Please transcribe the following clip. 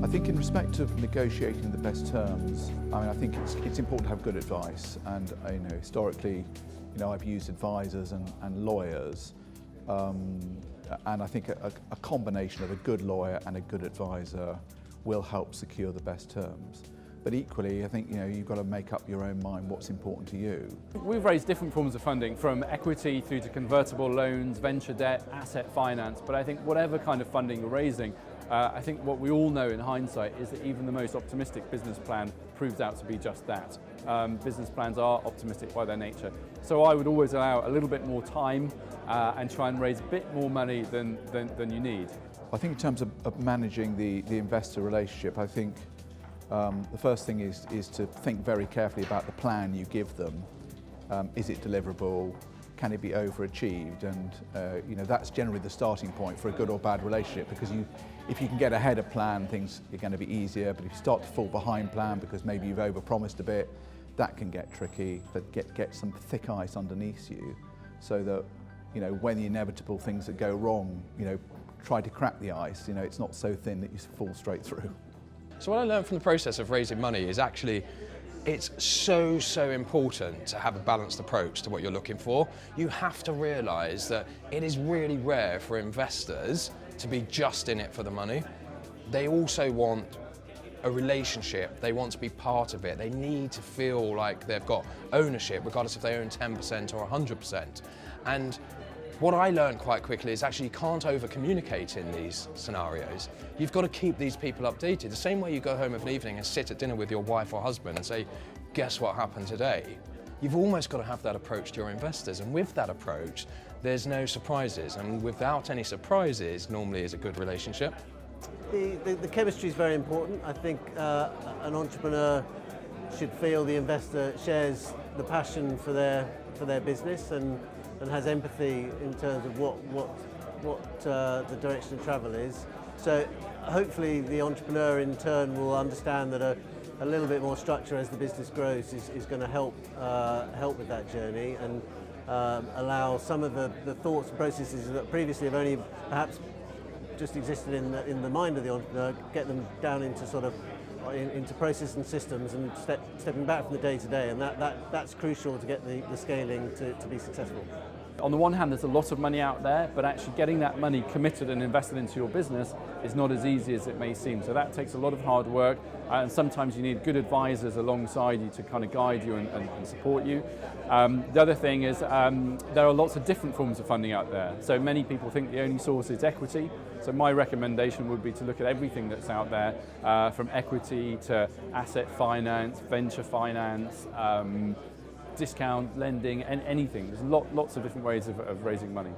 think in respect of negotiating the best terms, I think it's important to have good advice, and historically, I've used advisors and lawyers, and I think a combination of a good lawyer and a good advisor will help secure the best terms. But equally, I think you've got to make up your own mind what's important to you. We've raised different forms of funding, from equity through to convertible loans, venture debt, asset finance. But I think whatever kind of funding you're raising, I think what we all know in hindsight is that even the most optimistic business plan proves out to be just that. Business plans are optimistic by their nature. So I would always allow a little bit more time and try and raise a bit more money than you need. I think in terms of managing the investor relationship, I think the first thing is to think very carefully about the plan you give them. Is it deliverable? Can it be overachieved? And that's generally the starting point for a good or bad relationship, because if you can get ahead of plan, things are going to be easier. But if you start to fall behind plan because maybe you've overpromised a bit, that can get tricky. But get some thick ice underneath you, so that when the inevitable things that go wrong, try to crack the ice. It's not so thin that you fall straight through. So what I learned from the process of raising money is actually it's so important to have a balanced approach to what you're looking for. You have to realise that it is really rare for investors to be just in it for the money. They also want a relationship, they want to be part of it, they need to feel like they've got ownership, regardless if they own 10% or 100%. And what I learned quite quickly is actually you can't over-communicate in these scenarios. You've got to keep these people updated. The same way you go home of an evening and sit at dinner with your wife or husband and say, guess what happened today? You've almost got to have that approach to your investors, and with that approach, there's no surprises, and without any surprises, normally is a good relationship. The chemistry is very important. I think an entrepreneur should feel the investor shares the passion for their business and has empathy in terms of what the direction of travel is. So hopefully the entrepreneur in turn will understand that a little bit more structure as the business grows is going to help with that journey, and allow some of the thoughts and processes that previously have only perhaps just existed in the mind of the entrepreneur, get them down into into process and systems, and stepping back from the day-to-day, and that's crucial to get the scaling to be successful. On the one hand, there's a lot of money out there, but actually getting that money committed and invested into your business is not as easy as it may seem. So that takes a lot of hard work, and sometimes you need good advisors alongside you to kind of guide you and support you. The other thing is there are lots of different forms of funding out there. So many people think the only source is equity. So my recommendation would be to look at everything that's out there, from equity to asset finance, venture finance, discount lending, and anything. There's lots of different ways of raising money.